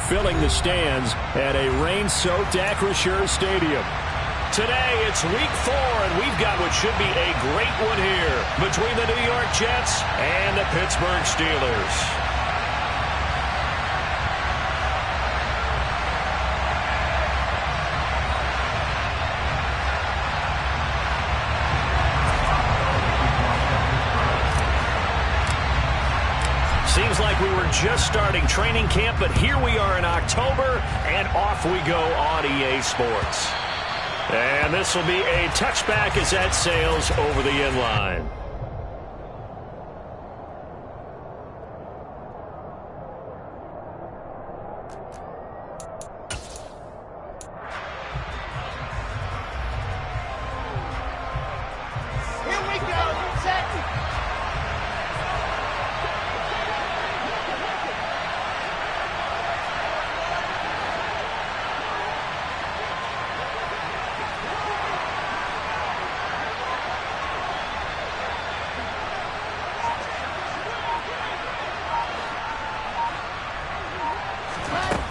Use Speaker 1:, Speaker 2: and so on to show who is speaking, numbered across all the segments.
Speaker 1: filling the stands at a rain-soaked Acrisure Stadium.
Speaker 2: Today, it's week 4, and we've got what should be a great one here between the New York Jets and the Pittsburgh Steelers. Seems like we were just starting training camp, but here we are in October, and off we go on EA Sports. And this will be a touchback as that sails over the end line.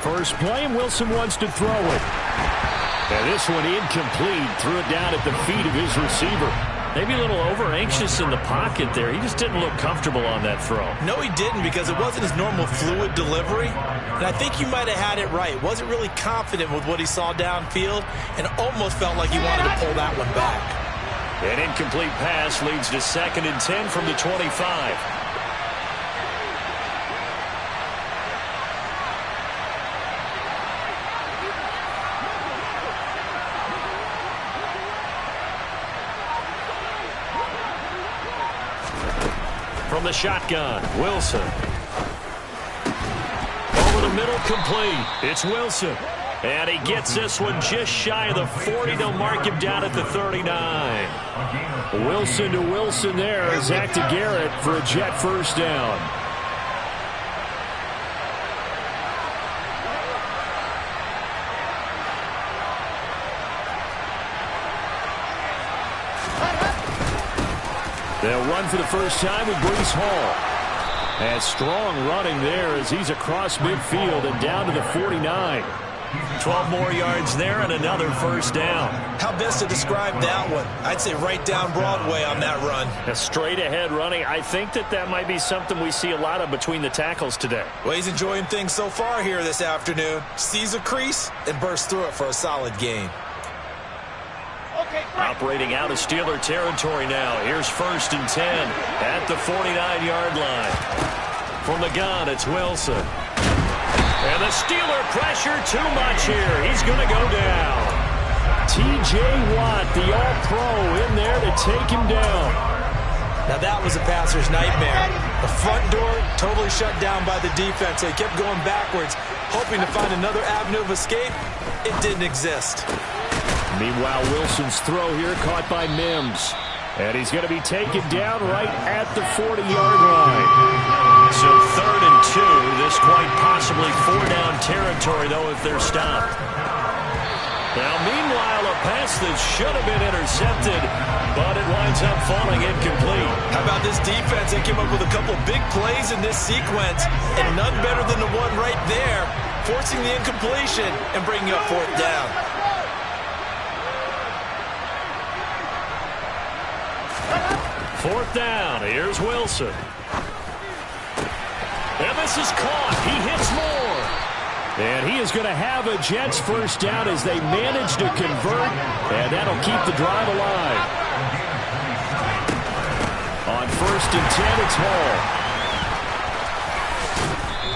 Speaker 1: First play, and Wilson wants to throw it. And this one incomplete. Threw it down at the feet of his receiver.
Speaker 2: Maybe a little over-anxious in the pocket there. He just didn't look comfortable on that throw.
Speaker 3: No, he didn't, because it wasn't his normal fluid delivery. And I think he might have had it right. Wasn't really confident with what he saw downfield and almost felt like he wanted to pull that one back.
Speaker 2: An incomplete pass leads to 2nd and 10 from the 25. From the shotgun, Wilson. Over the middle, complete. It's Wilson. And he gets this one just shy of the 40. They'll mark him down at the 39.
Speaker 1: Wilson to Wilson there. Zach to Garrett for a Jet first down. They'll run for the first time with Breece Hall. And strong running there as he's across midfield and down to the 49.
Speaker 2: 12 more yards there and another first down.
Speaker 3: How best to describe that one? I'd say right down Broadway on that run.
Speaker 2: A straight ahead running. I think that might be something we see a lot of between the tackles today.
Speaker 3: Well, he's enjoying things so far here this afternoon. Sees a crease and bursts through it for a solid gain.
Speaker 2: Operating out of Steeler territory now. Here's 1st and 10 at the 49-yard line. From the gun, it's Wilson. And the Steeler pressure too much here. He's going to go down.
Speaker 1: T.J. Watt, the all-pro, in there to take him down.
Speaker 3: Now that was a passer's nightmare. The front door totally shut down by the defense. So he kept going backwards, hoping to find another avenue of escape. It didn't exist.
Speaker 1: Meanwhile, Wilson's throw here caught by Mims. And he's going to be taken down right at the 40-yard line.
Speaker 2: So 3rd and 2. This quite possibly 4-down territory, though, if they're stopped. Now, meanwhile, a pass that should have been intercepted, but it winds up falling incomplete.
Speaker 3: How about this defense? They came up with a couple big plays in this sequence, and none better than the one right there, forcing the incompletion and bringing up 4th down.
Speaker 2: Fourth down. Here's Wilson. And this is caught. He hits more.
Speaker 1: And he is going to have a Jets first down as they manage to convert. And that'll keep the drive alive. On 1st and 10, it's Hall.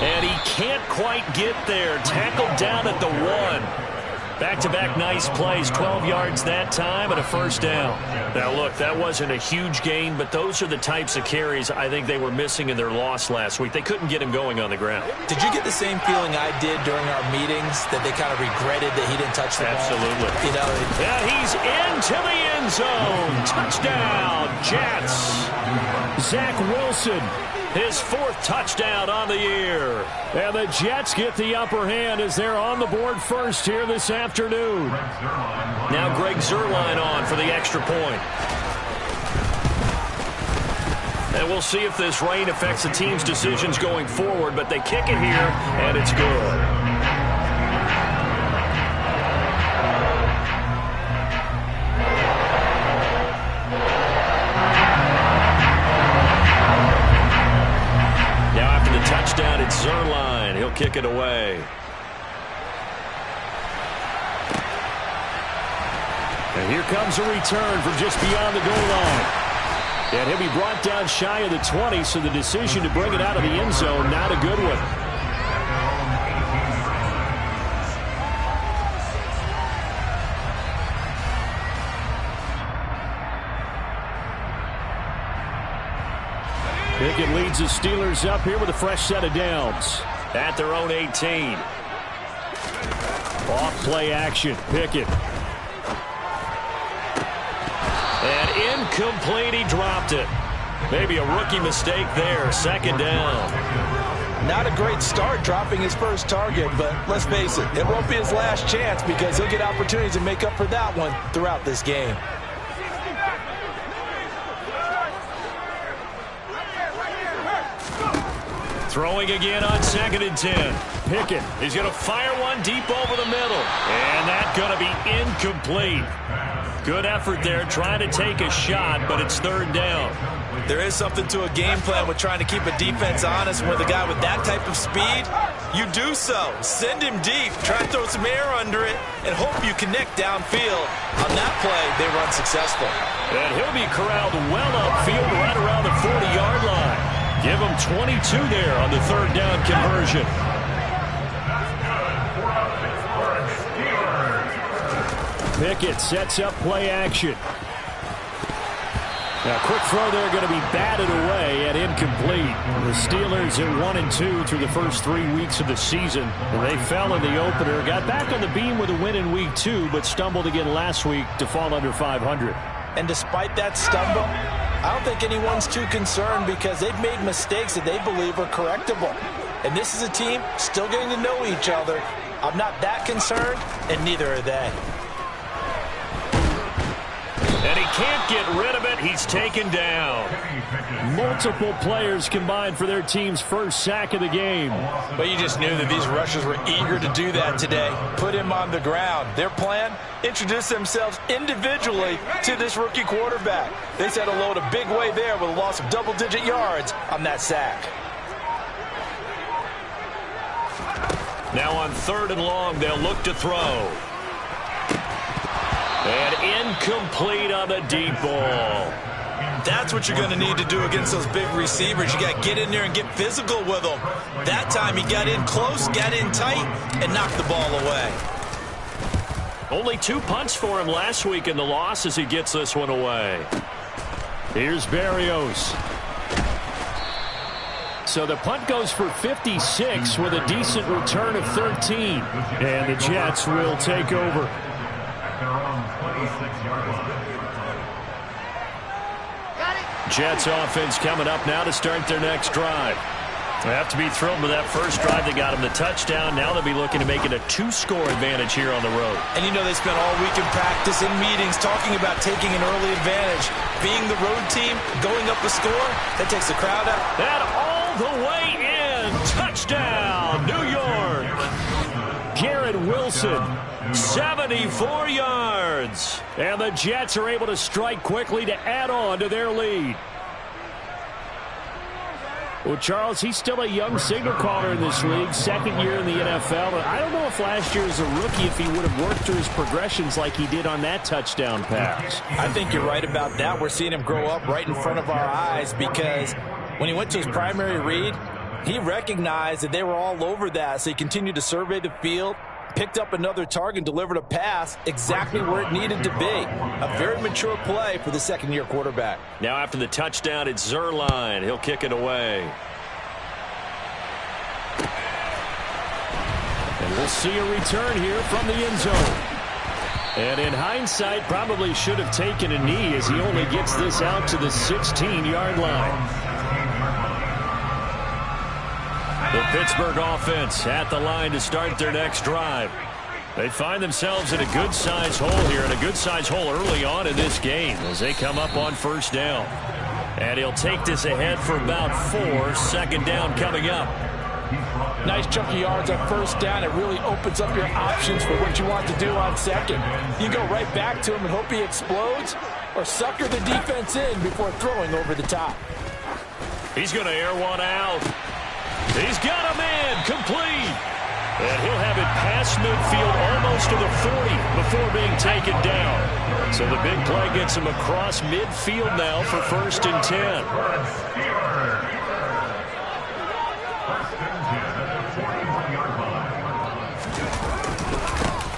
Speaker 2: And he can't quite get there. Tackled down at the 1. Back-to-back nice plays, 12 yards that time and a first down. Now, look, that wasn't a huge gain, but those are the types of carries I think they were missing in their loss last week. They couldn't get him going on the ground.
Speaker 3: Did you get the same feeling I did during our meetings, that they kind of regretted that he didn't touch the ball?
Speaker 2: Absolutely.
Speaker 3: You know,
Speaker 2: and he's into the end zone. Touchdown, Jets.
Speaker 1: Zach Wilson.
Speaker 2: His 4th touchdown on the year.
Speaker 1: And the Jets get the upper hand as they're on the board first here this afternoon.
Speaker 2: Now Greg Zuerlein on for the extra point. And we'll see if this rain affects the team's decisions going forward, but they kick it here, and it's good. away.
Speaker 1: And here comes a return from just beyond the goal line. And he'll be brought down shy of the 20, so the decision to bring it out of the end zone, not a good one. Pickett leads the Steelers up here with a fresh set of downs.
Speaker 2: At their own 18.
Speaker 1: Off play action. Pickett.
Speaker 2: And incomplete. He dropped it. Maybe a rookie mistake there. Second down.
Speaker 3: Not a great start dropping his first target, but let's face it, it won't be his last chance because he'll get opportunities to make up for that one throughout this game.
Speaker 2: Throwing again on 2nd and 10.
Speaker 1: Pickett.
Speaker 2: He's going to fire one deep over the middle. And that's going to be incomplete. Good effort there trying to take a shot, but it's 3rd down.
Speaker 3: There is something to a game plan with trying to keep a defense honest. With a guy with that type of speed, you do so. Send him deep. Try to throw some air under it and hope you connect downfield. On that play, they were unsuccessful.
Speaker 2: And he'll be corralled well upfield right around the 40-yard line. Give him 22 there on the 3rd down conversion.
Speaker 1: Pickett sets up play action. Now, quick throw there going to be batted away and incomplete. The Steelers at 1-2 through the first 3 weeks of the season. They fell in the opener, got back on the beam with a win in week 2, but stumbled again last week to fall under 500.
Speaker 3: And despite that stumble, I don't think anyone's too concerned because they've made mistakes that they believe are correctable. And this is a team still getting to know each other. I'm not that concerned, and neither are they.
Speaker 2: And he can't get rid of it. He's taken down.
Speaker 1: Multiple players combined for their team's first sack of the game.
Speaker 3: But you just knew that these rushers were eager to do that today. Put him on the ground. Their plan? Introduce themselves individually to this rookie quarterback. They set a load a big way there with a loss of double-digit yards on that sack.
Speaker 2: Now on 3rd and long, they'll look to throw. And incomplete on the deep ball.
Speaker 3: That's what you're going to need to do against those big receivers. You got to get in there and get physical with them. That time he got in close, got in tight, and knocked the ball away.
Speaker 2: Only 2 punts for him last week in the loss as he gets this one away.
Speaker 1: Here's Berrios. So the punt goes for 56 with a decent return of 13. And the Jets will take over.
Speaker 2: Jets offense coming up now to start their next drive. They have to be thrilled with that first drive. They got him the touchdown. Now they'll be looking to make it a 2-score advantage here on the road.
Speaker 3: And you know they spent all week in practice and meetings talking about taking an early advantage. Being the road team, going up a score, that takes the crowd out.
Speaker 2: And all the way in. Touchdown, New York.
Speaker 1: Garrett Wilson.
Speaker 2: 74 yards.
Speaker 1: And the Jets are able to strike quickly to add on to their lead. Well, Charles, he's still a young signal caller in this league, 2nd year in the NFL. I don't know if last year as a rookie if he would have worked through his progressions like he did on that touchdown pass.
Speaker 3: I think you're right about that. We're seeing him grow up right in front of our eyes because when he went to his primary read, he recognized that they were all over that, so he continued to survey the field, picked up another target, and delivered a pass exactly where it needed to be. A very mature play for the 2nd-year quarterback.
Speaker 2: Now after the touchdown, it's Zerline. He'll kick it away.
Speaker 1: And we'll see a return here from the end zone. And in hindsight, probably should have taken a knee as he only gets this out to the 16-yard line. The Pittsburgh offense at the line to start their next drive. They find themselves in a good-sized hole here, and a good-sized hole early on in this game as they come up on 1st down. And he'll take this ahead for about 4. 2nd down coming up.
Speaker 3: Nice chunk of yards on 1st down. It really opens up your options for what you want to do on 2nd. You go right back to him and hope he explodes, or sucker the defense in before throwing over the top.
Speaker 2: He's going to air one out. He's got him in. Complete.
Speaker 1: And he'll have it past midfield almost to the 40 before being taken down. So the big play gets him across midfield now for 1st and 10.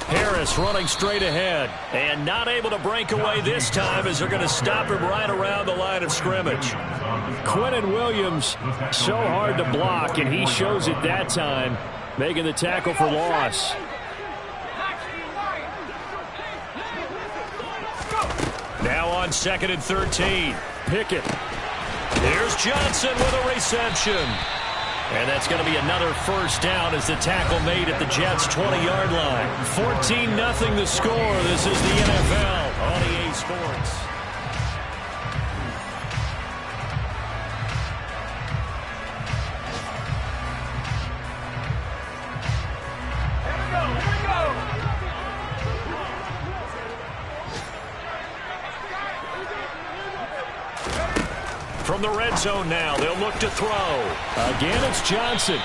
Speaker 1: Harris running straight ahead and not able to break away this time as they're going to stop him right around the line of scrimmage. Quinnen Williams, so hard to block, and he shows it that time, making the tackle for loss. Now on 2nd and 13. Pickett. Here's Johnson with a reception. And that's going to be another 1st down as the tackle made at the Jets' 20-yard line. 14-0 the score. This is the NFL on EA Sports. From the red zone now, they'll look to throw. Again, it's Johnson.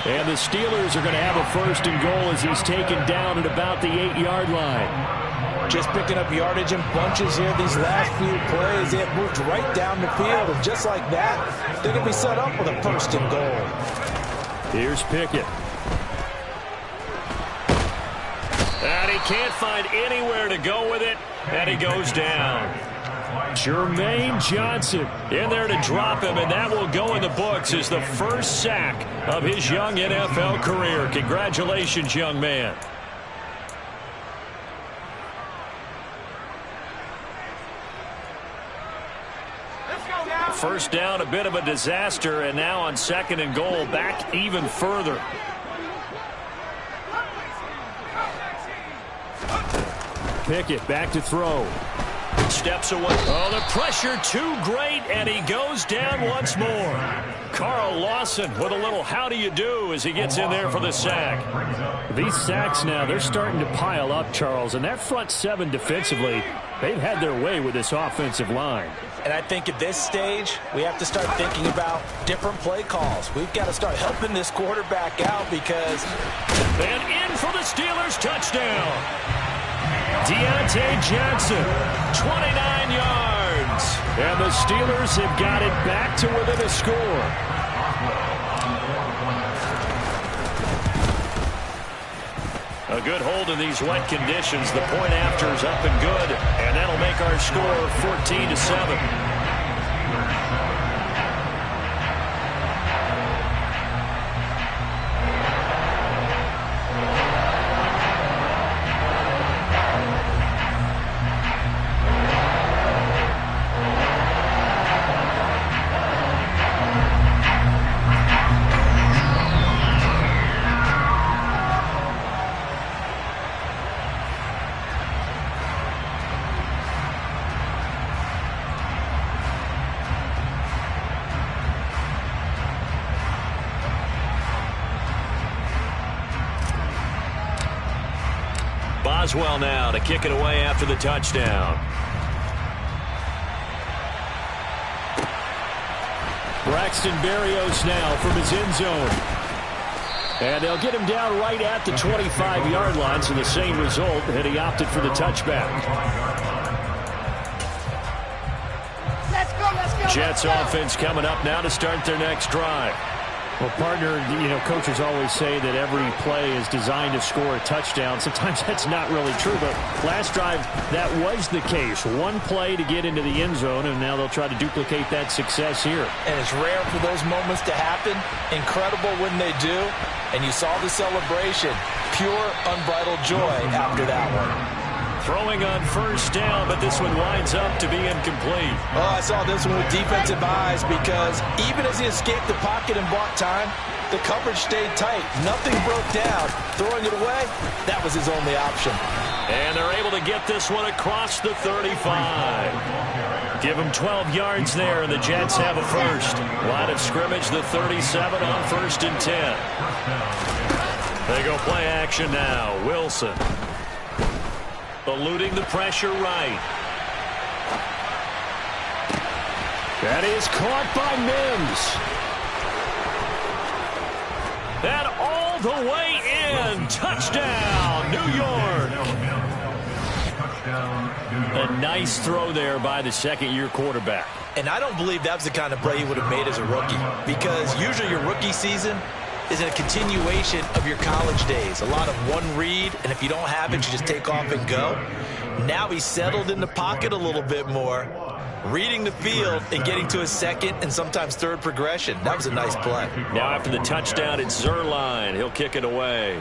Speaker 1: And the Steelers are going to have a 1st and goal as he's taken down at about the 8-yard line.
Speaker 3: Just picking up yardage in bunches here these last few plays. They have moved right down the field, and just like that, they're going to be set up with a 1st and goal.
Speaker 1: Here's Pickett. And he can't find anywhere to go with it, and he goes down. Jermaine Johnson in there to drop him, and that will go in the books as the 1st sack of his young NFL career. Congratulations, young man. First down, a bit of a disaster, and now on 2nd and goal, back even further. Pickett back to throw. Steps away. Oh, the pressure too great, and he goes down once more. Carl Lawson with a little how do you do as he gets in there for the sack. These sacks now, they're starting to pile up, Charles, and that front 7 defensively, they've had their way with this offensive line.
Speaker 3: And I think at this stage, we have to start thinking about different play calls. We've got to start helping this quarterback out because...
Speaker 1: And in for the Steelers touchdown. Deontay Johnson, 29 yards. And the Steelers have got it back to within a score. A good hold in these wet conditions. The point after is up and good. And that'll make our score 14-7. Boswell now to kick it away after the touchdown. Braxton Berrios now from his end zone. And they'll get him down right at the 25-yard line, so the same result, and he opted for the touchback. Jets offense coming up now to start their next drive. Well, partner, coaches always say that every play is designed to score a touchdown. Sometimes that's not really true, but last drive, that was the case. One play to get into the end zone, and now they'll try to duplicate that success here.
Speaker 3: And it's rare for those moments to happen. Incredible when they do. And you saw the celebration. Pure, unbridled joy after that one.
Speaker 1: Throwing on first down, but this one winds up to be incomplete.
Speaker 3: Oh, I saw this one with defensive eyes because even as he escaped the pocket and bought time, the coverage stayed tight. Nothing broke down. Throwing it away, that was his only option.
Speaker 1: And they're able to get this one across the 35. Give them 12 yards there, and the Jets have a first. Line of scrimmage, the 37 on 1st and 10. They go play action now. Wilson. Eluding the pressure right. That is caught by Mims. And all the way in. touchdown, New York. A nice throw there by the second-year quarterback.
Speaker 3: And I don't believe that was the kind of play he would have made as a rookie, because usually your rookie season is a continuation of your college days. A lot of one read, and if you don't have it, you just take off and go. Now he's settled in the pocket a little bit more, reading the field and getting to his second and sometimes third progression. That was a nice play.
Speaker 1: Now after the touchdown, it's Zuerlein. He'll kick it away.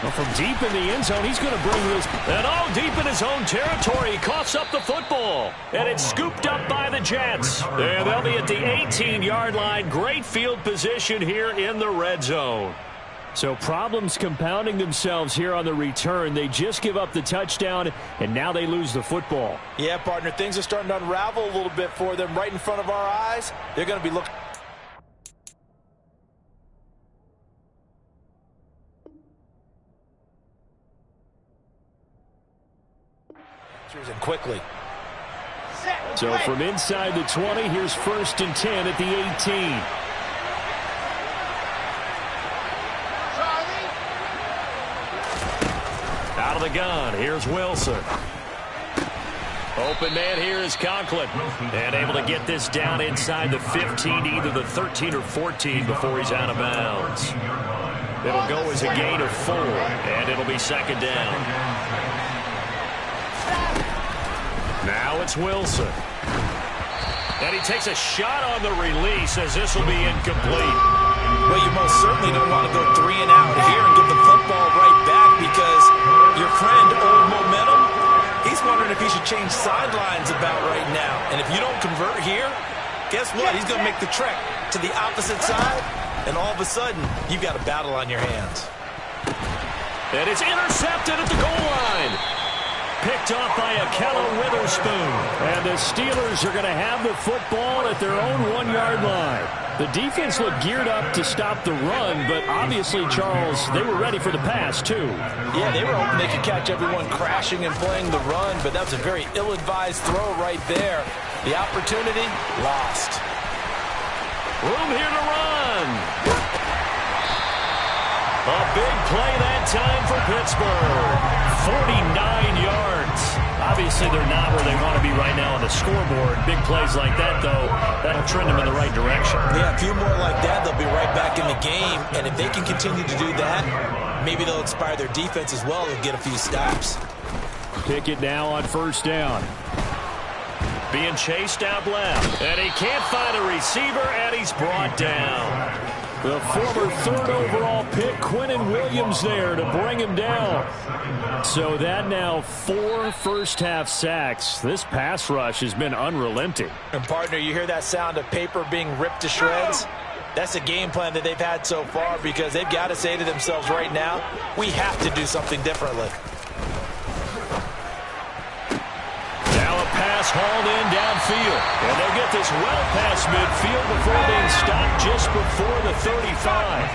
Speaker 1: Well, from deep in the end zone, he's going to bring this. And deep in his own territory, he coughs up the football. And it's scooped up by the Jets. And they'll be at the 18-yard line. Great field position here in the red zone. So problems compounding themselves here on the return. They just give up the touchdown, and now they lose the football.
Speaker 3: Yeah, partner, things are starting to unravel a little bit for them right in front of our eyes. They're going to be looking. And quickly.
Speaker 1: So from inside the 20, here's 1st and 10 at the 18. Out of the gun, here's Wilson. Open man here is Conklin. And able to get this down inside the 15, either the 13 or 14 before he's out of bounds. It'll go as a gain of 4, and it'll be 2nd down. Now it's Wilson. And he takes a shot on the release as this will be incomplete.
Speaker 3: Well, you most certainly don't want to go 3 and out here and get the football right back, because your friend, Old Momentum, he's wondering if he should change sidelines about right now. And if you don't convert here, guess what? He's going to make the trek to the opposite side, and all of a sudden, you've got a battle on your hands.
Speaker 1: And it's intercepted at the goal line. Picked off by Akello Witherspoon. And the Steelers are going to have the football at their own 1-yard line. The defense looked geared up to stop the run, but obviously, Charles, they were ready for the pass, too.
Speaker 3: Yeah, they were hoping they could catch everyone crashing and playing the run, but that was a very ill-advised throw right there. The opportunity, lost.
Speaker 1: Room here to run. A big play that time for Pittsburgh. 49 yards. Obviously, they're not where they want to be right now on the scoreboard. Big plays like that, though, that'll trend them in the right direction.
Speaker 3: Yeah, a few more like that, they'll be right back in the game. And if they can continue to do that, maybe they'll inspire their defense as well and get a few stops.
Speaker 1: Pickett now on 1st down. Being chased out left. And he can't find a receiver, and he's brought down. The former 3rd overall pick, Quinnen Williams, there to bring him down. So that now 4 first-half sacks. This pass rush has been unrelenting.
Speaker 3: And, partner, you hear that sound of paper being ripped to shreds? That's a game plan that they've had so far, because they've got to say to themselves right now, we have to do something differently.
Speaker 1: Pass hauled in downfield. And they'll get this well past midfield before being stopped just before the 35.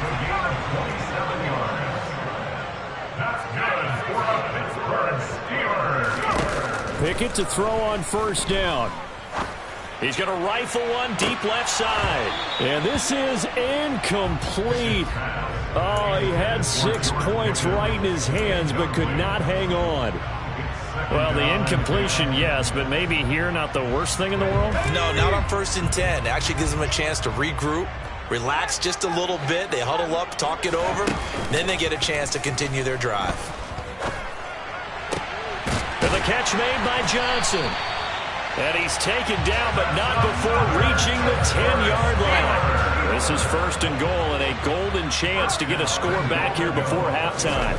Speaker 1: Pickett to throw on 1st down. He's going to rifle one deep left side. And this is incomplete. Oh, he had 6 points right in his hands, but could not hang on. Well, the incompletion, yes, but maybe here not the worst thing in the world?
Speaker 3: No, not on 1st and 10. It actually gives them a chance to regroup, relax just a little bit. They huddle up, talk it over. Then they get a chance to continue their drive.
Speaker 1: And the catch made by Johnson. And he's taken down, but not before reaching the 10-yard line. This is 1st and goal, and a golden chance to get a score back here before halftime.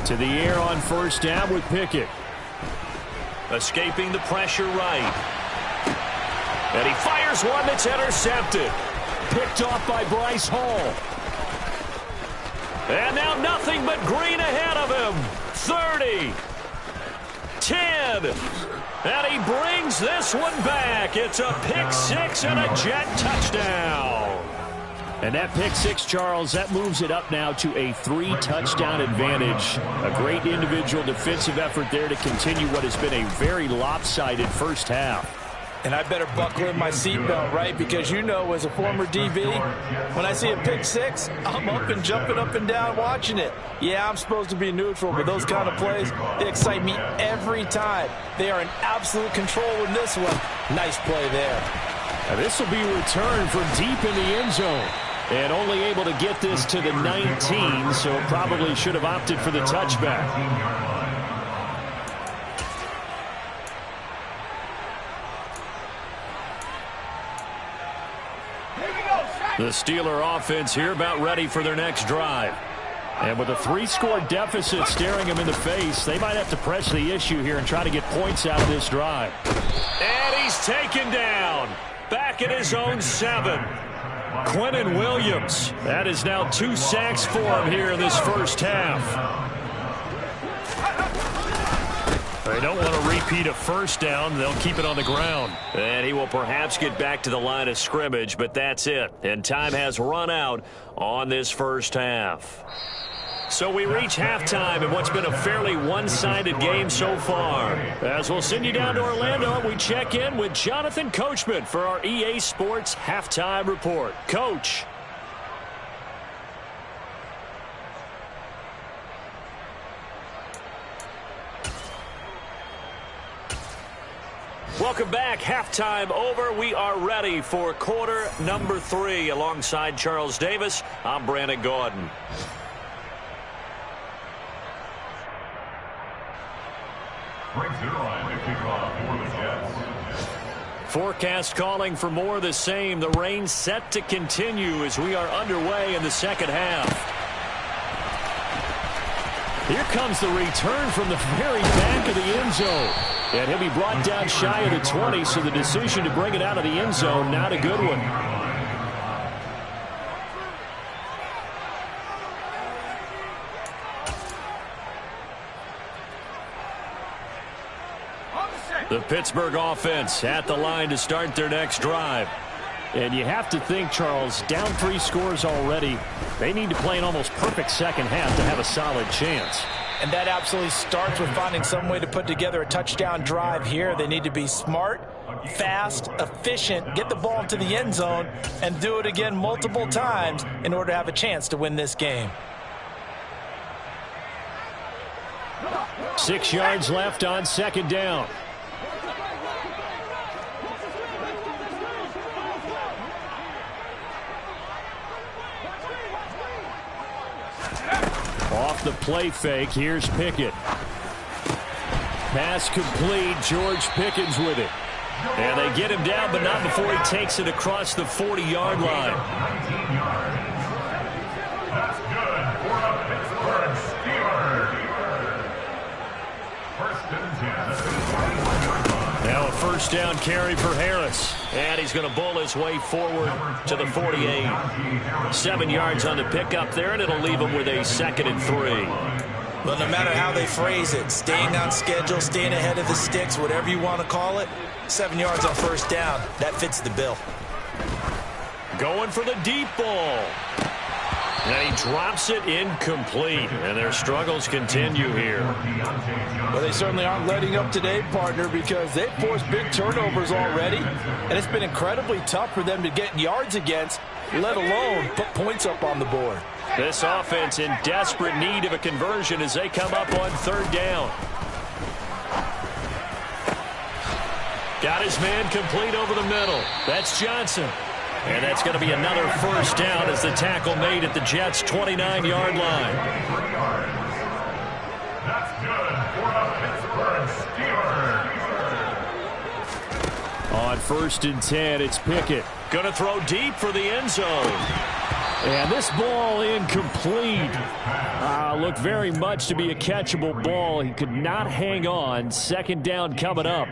Speaker 1: To the air on 1st down with Pickett. Escaping the pressure right. And he fires one that's intercepted. Picked off by Bryce Hall. And now nothing but green ahead of him. 30. 10. And he brings this one back. It's a pick-6 and a Jet touchdown. And that pick-6, Charles, that moves it up now to a 3-touchdown advantage. A great individual defensive effort there to continue what has been a very lopsided first half.
Speaker 3: And I better buckle in my seatbelt, right? Because you know, as a former DB, when I see a pick six, I'm up and jumping up and down watching it. Yeah, I'm supposed to be neutral, but those kind of plays, they excite me every time. They are in absolute control in this one. Nice play there.
Speaker 1: Now this will be returned from deep in the end zone. And only able to get this to the 19, so probably should have opted for the touchback. The Steeler offense here about ready for their next drive. And with a 3-score deficit staring them in the face, they might have to press the issue here and try to get points out of this drive.
Speaker 2: And he's taken down. Back at his own 7. Quinnen Williams. That is now 2 sacks for him here in this first half. They don't want to repeat a first down. They'll keep it on the ground. And he will perhaps get back to the line of scrimmage, but that's it. And time has run out on this first half. So we reach halftime in what's been a fairly one-sided game so far. As we'll send you down to Orlando, we check in with Jonathan Coachman for our EA Sports Halftime Report. Coach. Welcome back. Halftime over. We are ready for quarter number 3. Alongside Charles Davis, I'm Brandon Gordon. Forecast calling for more of the same. The rain set to continue as we are underway in the second half. Here comes the return from the very back of the end zone. And he'll be brought down shy of the 20, so the decision to bring it out of the end zone, not a good one. The Pittsburgh offense at the line to start their next drive. And you have to think, Charles, down 3 scores already. They need to play an almost perfect second half to have a solid chance.
Speaker 3: And that absolutely starts with finding some way to put together a touchdown drive here. They need to be smart, fast, efficient, get the ball to the end zone, and do it again multiple times in order to have a chance to win this game.
Speaker 1: 6 yards left on second down. Off the play fake, here's Pickett. Pass complete, George Pickens with it. And they get him down, but not before he takes it across the 40-yard line.
Speaker 4: That's good for the Pittsburgh Steelers. First and 10.
Speaker 2: Now a first down carry for Harris. And he's going to bull his way forward to the 48. 7 yards on the pickup there, and it'll leave him with a 2nd and 3.
Speaker 3: But no matter how they phrase it, staying on schedule, staying ahead of the sticks, whatever you want to call it, 7 yards on first down, that fits the bill.
Speaker 2: Going for the deep ball. And he drops it incomplete. And their struggles continue here.
Speaker 3: Well, they certainly aren't letting up today, partner, because they've forced big turnovers already. And it's been incredibly tough for them to get yards against, let alone put points up on the board.
Speaker 2: This offense in desperate need of a conversion as they come up on 3rd down. Got his man complete over the middle. That's Johnson. And that's going to be another first down as the tackle made at the Jets' 29-yard line.
Speaker 4: That's good for the Pittsburgh Steelers.
Speaker 1: On 1st and 10, it's Pickett.
Speaker 2: Going to throw deep for the end zone.
Speaker 1: And this ball incomplete. Looked very much to be a catchable ball. He could not hang on. 2nd down coming up.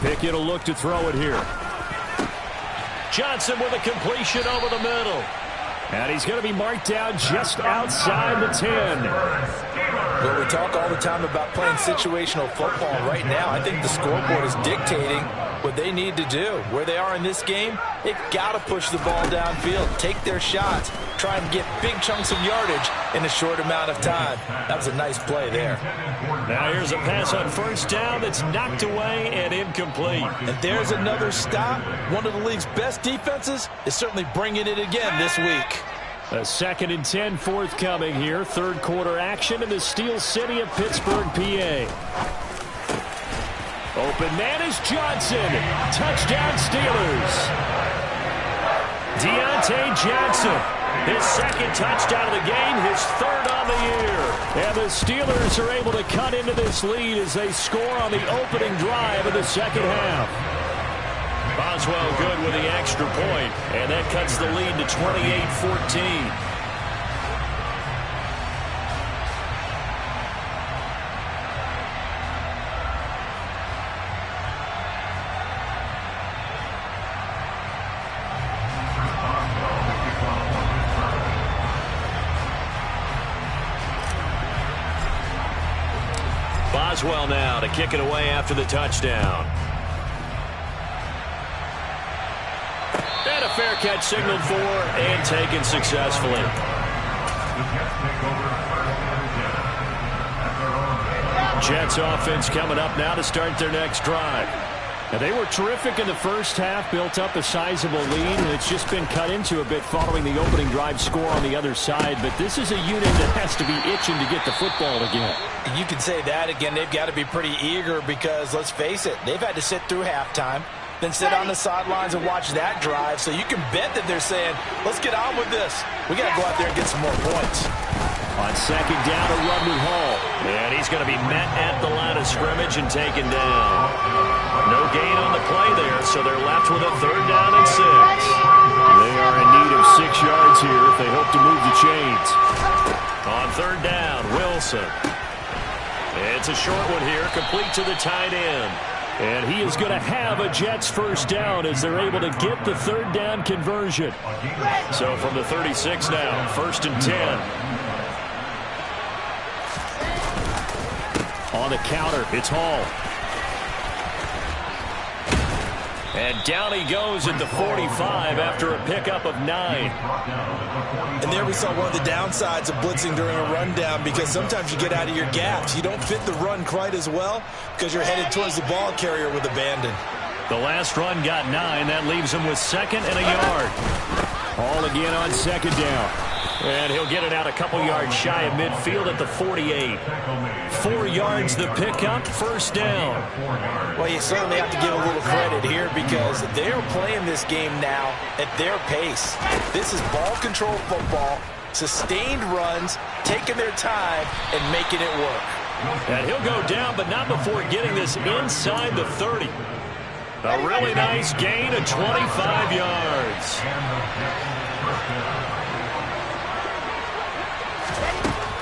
Speaker 1: Pickett will look to throw it here.
Speaker 2: Johnson with a completion over the middle.
Speaker 1: And he's going to be marked down just outside the 10.
Speaker 3: Well, we talk all the time about playing situational football. Right now, I think the scoreboard is dictating what they need to do. Where they are in this game, they've got to push the ball downfield, take their shots, try and get big chunks of yardage in a short amount of time. That was a nice play there.
Speaker 2: Now here's a pass on first down that's knocked away and incomplete.
Speaker 3: And there's another stop. One of the league's best defenses is certainly bringing it again this week.
Speaker 2: A 2nd and 10 forthcoming here. Third quarter action in the Steel City of Pittsburgh, PA. Open man is Johnson. Touchdown Steelers. Deontay Johnson. His 2nd touchdown of the game, his 3rd on the year. And the Steelers are able to cut into this lead as they score on the opening drive of the second half. Boswell good with the extra point, and that cuts the lead to 28-14. Boswell now to kick it away after the touchdown. And a fair catch signaled for and taken successfully. Jets offense coming up now to start their next drive. Now, they were terrific in the first half, built up a sizable lead, and it's just been cut into a bit following the opening drive score on the other side. But this is a unit that has to be itching to get the football again.
Speaker 3: You can say that again. They've got to be pretty eager because, let's face it, they've had to sit through halftime, then sit on the sidelines and watch that drive. So you can bet that they're saying, let's get on with this. We got to go out there and get some more points.
Speaker 2: On second down, a run with Hall. And he's going to be met at the line of scrimmage and taken down. No gain on the play there, so they're left with a 3rd down and 6. They are in need of 6 yards here if they hope to move the chains. On 3rd down, Wilson. It's a short one here, complete to the tight end. And he is going to have a Jets 1st down as they're able to get the 3rd down conversion. So from the 36 now, 1st and 10. On the counter, it's Hall. And down he goes at the 45 after a pickup of 9.
Speaker 3: And there we saw one of the downsides of blitzing during a rundown, because sometimes you get out of your gaps. You don't fit the run quite as well because you're headed towards the ball carrier with abandon.
Speaker 2: The last run got 9. That leaves him with 2nd and a yard. Hall again on 2nd down. And he'll get it out a couple yards shy of midfield at the 48. 4 yards the pickup, 1st down.
Speaker 3: Well, you certainly have to give a little credit here because they're playing this game now at their pace. This is ball control football, sustained runs, taking their time and making it work.
Speaker 2: And he'll go down, but not before getting this inside the 30. A really nice gain of 25 yards.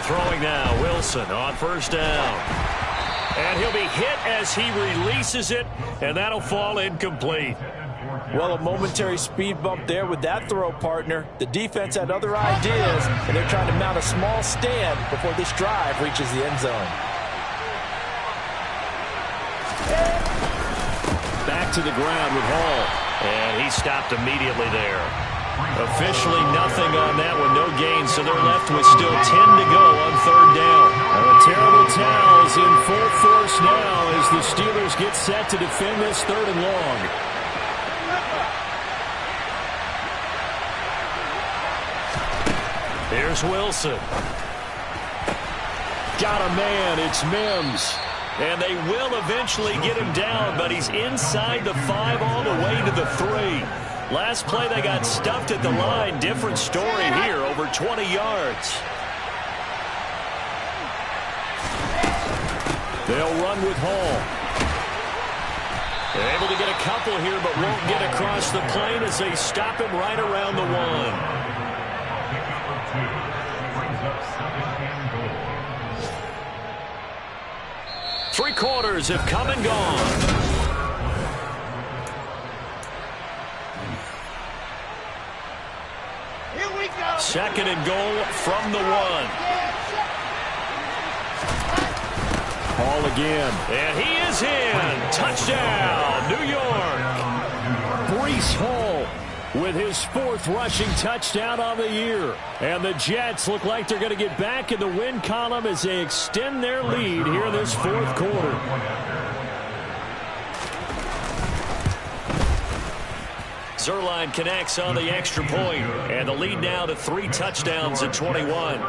Speaker 2: Throwing now, Wilson on 1st down. And he'll be hit as he releases it, and that'll fall incomplete.
Speaker 3: Well, a momentary speed bump there with that throw, partner. The defense had other ideas, and they're trying to mount a small stand before this drive reaches the end zone.
Speaker 2: Back to the ground with Hall. And he stopped immediately there. Officially nothing on that one, no gain, so they're left with still 10 to go on 3rd down. And the terrible towels in full force now as the Steelers get set to defend this 3rd and long. Here's Wilson. Got a man, it's Mims. And they will eventually get him down, but he's inside the 5 all the way to the 3. Last play, they got stuffed at the line. Different story here, over 20 yards. They'll run with Hall. They're able to get a couple here, but won't get across the plane as they stop him right around the 1. 3 quarters have come and gone. 2nd and goal from the 1.
Speaker 1: Ball again. And he is in. Touchdown, New York. Breece Hall with his 4th rushing touchdown on the year. And the Jets look like they're going to get back in the win column as they extend their lead here in this 4th quarter. Zerline connects on the extra point, and the lead now to 3 touchdowns at 21.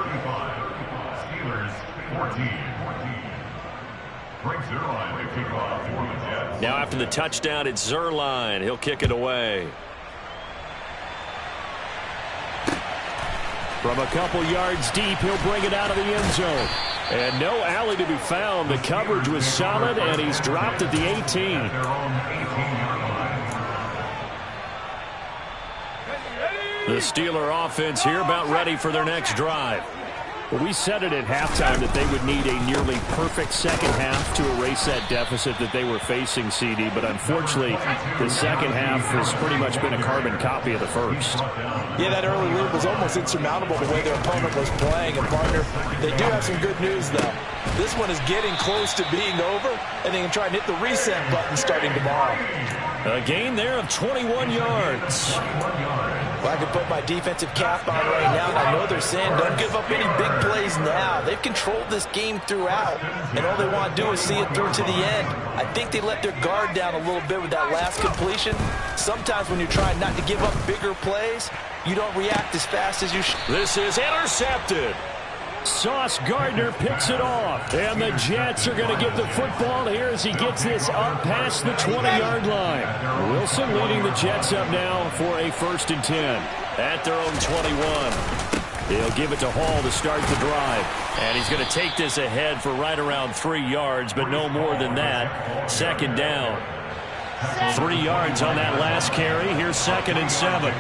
Speaker 1: Now after the touchdown, it's Zerline. He'll kick it away. From a couple yards deep, he'll bring it out of the end zone. And no alley to be found. The coverage was solid, and he's dropped at the 18. The Steeler offense here about ready for their next drive. Well, we said it at halftime that they would need a nearly perfect second half to erase that deficit that they were facing, CD. But unfortunately, the second half has pretty much been a carbon copy of the first.
Speaker 3: Yeah, that early lead was almost insurmountable the way their opponent was playing. And, partner, they do have some good news, though. This one is getting close to being over, and they can try and hit the reset button starting tomorrow.
Speaker 1: A gain there of 21 yards.
Speaker 3: Well, I can put my defensive cap on right now, and I know they're saying don't give up any big plays now. They've controlled this game throughout, and all they want to do is see it through to the end. I think they let their guard down a little bit with that last completion. Sometimes when you're trying not to give up bigger plays, you don't react as fast as you should.
Speaker 1: This is intercepted. Sauce Gardner picks it off. And the Jets are going to get the football here as he gets this up past the 20-yard line. Wilson leading the Jets up now for a 1st and 10. At their own 21. He'll give it to Hall to start the drive. And he's going to take this ahead for right around 3 yards, but no more than that. 2nd down. 3 yards on that last carry. Here's 2nd and 7.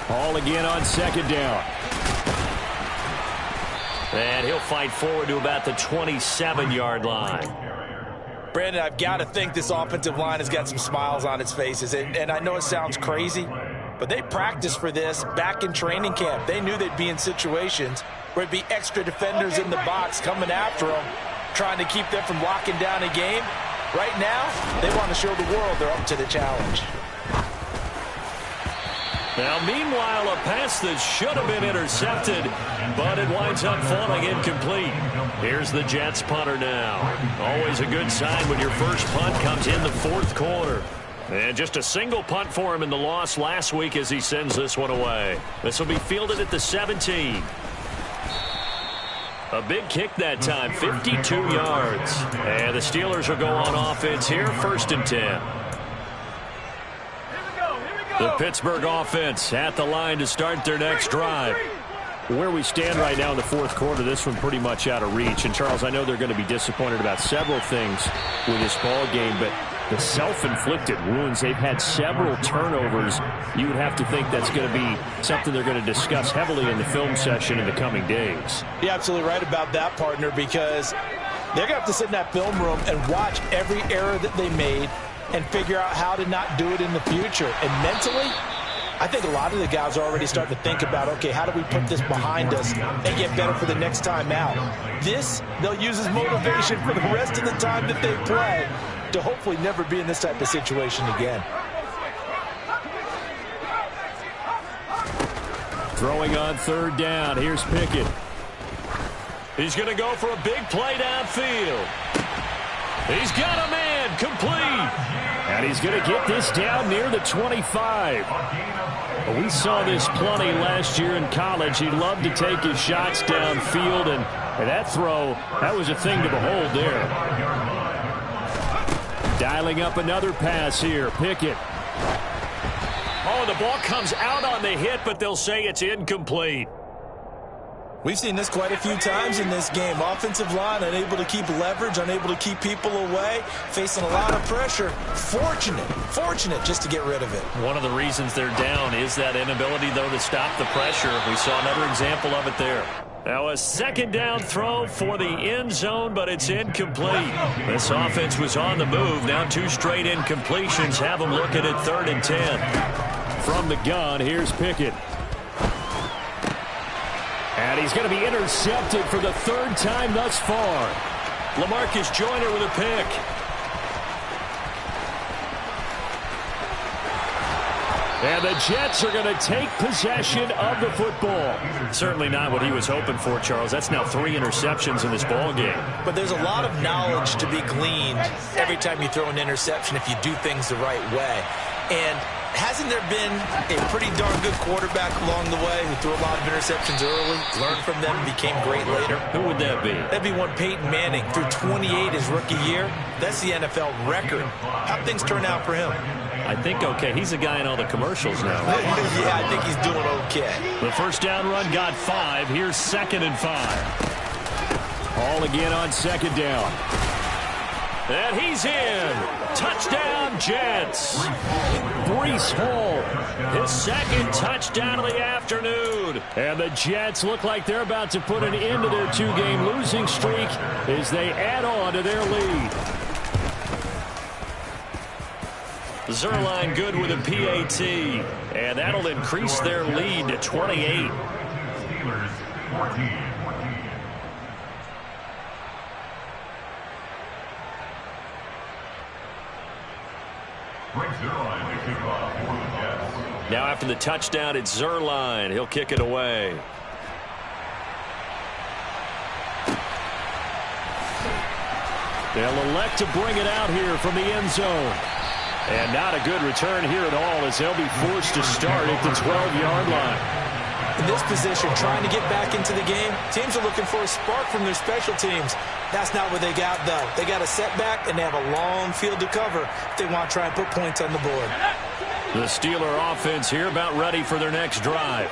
Speaker 1: Hall again on 2nd down. And he'll fight forward to about the 27-yard line.
Speaker 3: Brandon, I've got to think this offensive line has got some smiles on its faces. And I know it sounds crazy, but they practiced for this back in training camp. They knew they'd be in situations where it'd be extra defenders in the box coming after them, trying to keep them from locking down a game. Right now, they want to show the world they're up to the challenge.
Speaker 1: Now, meanwhile, a pass that should have been intercepted, but it winds up falling incomplete. Here's the Jets punter now. Always a good sign when your first punt comes in the 4th quarter. And just a single punt for him in the loss last week as he sends this one away. This will be fielded at the 17. A big kick that time, 52 yards. And the Steelers will go on offense here, 1st and 10. The Pittsburgh offense at the line to start their next drive. Where we stand right now in the 4th quarter, this one pretty much out of reach. And, Charles, I know they're going to be disappointed about several things with this ball game, but the self-inflicted wounds, they've had several turnovers. You would have to think that's going to be something they're going to discuss heavily in the film session in the coming days.
Speaker 3: You're absolutely right about that, partner, because they're going to have to sit in that film room and watch every error that they made and figure out how to not do it in the future. And mentally, I think a lot of the guys are already starting to think about, okay, how do we put this behind us and get better for the next time out? This, they'll use as motivation for the rest of the time that they play to hopefully never be in this type of situation again.
Speaker 1: Throwing on 3rd down. Here's Pickett. He's going to go for a big play downfield. He's got a man complete. And he's going to get this down near the 25. We saw this plenty last year in college. He loved to take his shots downfield, and that throw, that was a thing to behold there. Dialing up another pass here. Pickett. Oh, the ball comes out on the hit, but they'll say it's incomplete.
Speaker 3: We've seen this quite a few times in this game. Offensive line unable to keep leverage, unable to keep people away, facing a lot of pressure. Fortunate just to get rid of it.
Speaker 1: One of the reasons they're down is that inability, though, to stop the pressure. We saw another example of it there. Now a 2nd down throw for the end zone, but it's incomplete. This offense was on the move. Now 2 straight incompletions have them looking at 3rd and 10. From the gun, here's Pickett. And he's going to be intercepted for the third time thus far.
Speaker 2: LaMarcus Joyner with a pick.
Speaker 1: And the Jets are going to take possession of the football.
Speaker 2: Certainly not what he was hoping for, Charles. That's now 3 interceptions in this ball game.
Speaker 3: But there's a lot of knowledge to be gleaned every time you throw an interception if you do things the right way. And hasn't there been a pretty darn good quarterback along the way who threw a lot of interceptions early, learned from them, and became great later?
Speaker 2: Who would that be?
Speaker 3: That'd be one Peyton Manning. Threw 28 his rookie year. That's the NFL record. How'd things turn out for him?
Speaker 2: I think okay. He's a guy in all the commercials now.
Speaker 3: Yeah, I think he's doing okay.
Speaker 1: The first down run got 5. Here's 2nd and 5. All again on 2nd down.
Speaker 2: And he's in. Touchdown, Jets.
Speaker 1: Breece Hall,
Speaker 2: His 2nd touchdown of the afternoon.
Speaker 1: and the Jets look like they're about to put an end to their 2-game losing streak as they add on to their lead.
Speaker 2: Zerline good with a PAT. And that'll increase their lead to 28.
Speaker 4: Steelers 14.
Speaker 2: Now after the touchdown, it's Zerline. He'll kick it away.
Speaker 1: They'll elect to bring it out here from the end zone. And not a good return here at all as they'll be forced to start at the 12-yard line.
Speaker 3: In this position, trying to get back into the game, teams are looking for a spark from their special teams. That's not what they got, though. They got a setback, and they have a long field to cover if they want to try and put points on the board.
Speaker 1: The Steeler offense here about ready for their next drive.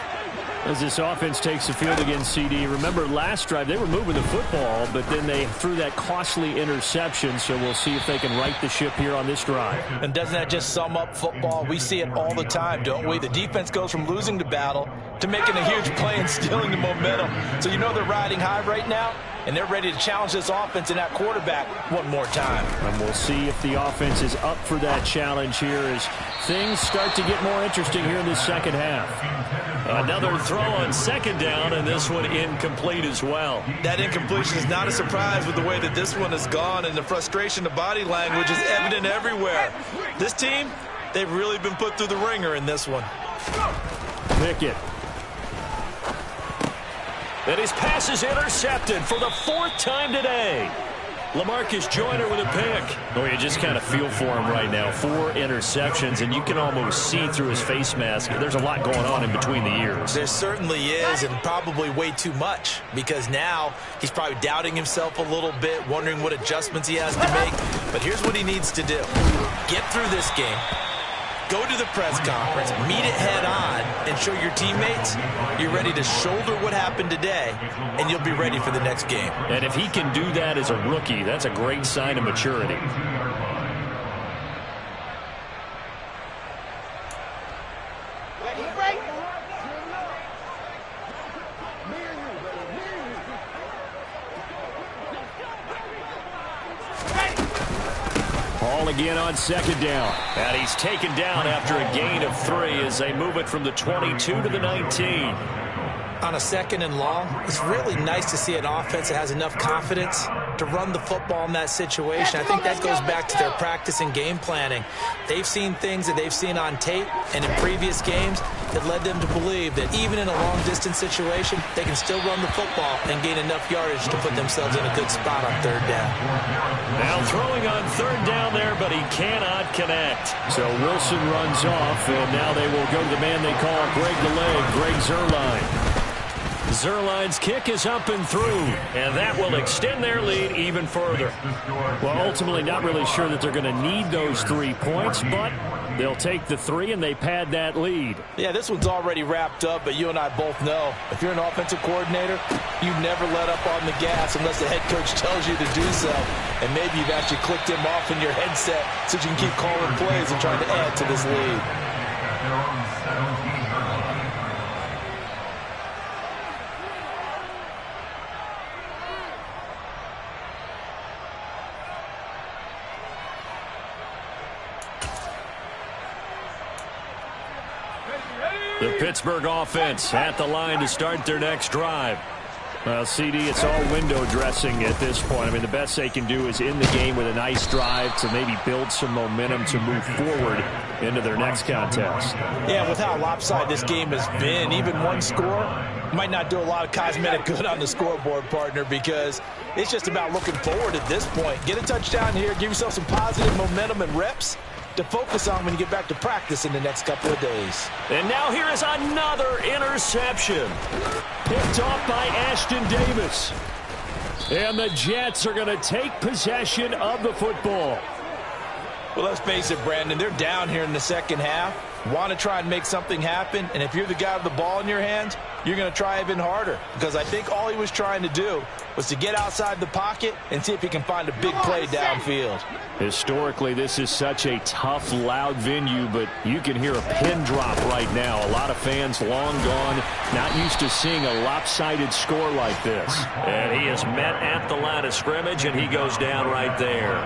Speaker 1: As this offense takes the field against CD, remember last drive they were moving the football, but then they threw that costly interception, so we'll see if they can right the ship here on this drive.
Speaker 3: And doesn't that just sum up football? We see it all the time, don't we? The defense goes from losing the battle to making a huge play and stealing the momentum. So you know they're riding high right now, and they're ready to challenge this offense and that quarterback one more time.
Speaker 1: And we'll see if the offense is up for that challenge here as things start to get more interesting here in the second half.
Speaker 2: Another throw on 2nd down, and this one incomplete as well.
Speaker 3: That incompletion is not a surprise with the way that this one has gone, and the frustration, the body language is evident everywhere. This team, they've really been put through the ringer in this one.
Speaker 1: Pickett.
Speaker 2: And his pass is intercepted for the 4th time today. LaMarcus Joyner with a pick.
Speaker 1: Oh, you just kind of feel for him right now. 4 interceptions, and you can almost see through his face mask. There's a lot going on in between the ears.
Speaker 3: There certainly is, and probably way too much, because now he's probably doubting himself a little bit, wondering what adjustments he has to make. But here's what he needs to do. Get through this game. Go to the press conference, meet it head on, and show your teammates you're ready to shoulder what happened today, and you'll be ready for the next game.
Speaker 1: And if he can do that as a rookie, that's a great sign of maturity. Ball again on 2nd down.
Speaker 2: And he's taken down after a gain of 3 as they move it from the 22 to the 19.
Speaker 3: On a 2nd and long, it's really nice to see an offense that has enough confidence to run the football in that situation. I think that goes back to their practice and game planning. They've seen things that they've seen on tape and in previous games that led them to believe that even in a long-distance situation, they can still run the football and gain enough yardage to put themselves in a good spot on 3rd down.
Speaker 2: Now throwing on 3rd down there, but he cannot connect.
Speaker 1: So Wilson runs off, and now they will go to the man they call Greg the Leg, Greg Zerline.
Speaker 2: Zerline's kick is up and through, and that will extend their lead even further.
Speaker 1: Well, ultimately not really sure that they're going to need those 3 points, but they'll take the 3 and they pad that lead.
Speaker 3: Yeah, this one's already wrapped up, but you and I both know if you're an offensive coordinator, you never let up on the gas unless the head coach tells you to do so. And maybe you've actually clicked him off in your headset so you can keep calling plays and trying to add to this lead.
Speaker 4: Ready?
Speaker 1: The Pittsburgh offense at the line to start their next drive. Well, CD, it's all window dressing at this point. I mean, the best they can do is end the game with a nice drive to maybe build some momentum to move forward into their next contest.
Speaker 3: Yeah, with how lopsided this game has been, even one score might not do a lot of cosmetic good on the scoreboard, partner, because it's just about looking forward at this point. Get a touchdown here, give yourself some positive momentum and reps to focus on when you get back to practice in the next couple of days.
Speaker 2: And now here is another interception. Picked off by Ashton Davis. And the Jets are going to take possession of the football.
Speaker 3: Well, let's face it, Brandon, they're down here in the second half. Want to try and make something happen, and if you're the guy with the ball in your hands, you're going to try even harder, because I think all he was trying to do was to get outside the pocket and see if he can find a big play downfield.
Speaker 1: Historically, this is such a tough, loud venue, but you can hear a pin drop right now. A lot of fans long gone, not used to seeing a lopsided score like this.
Speaker 2: And he is met at the line of scrimmage, and he goes down right there.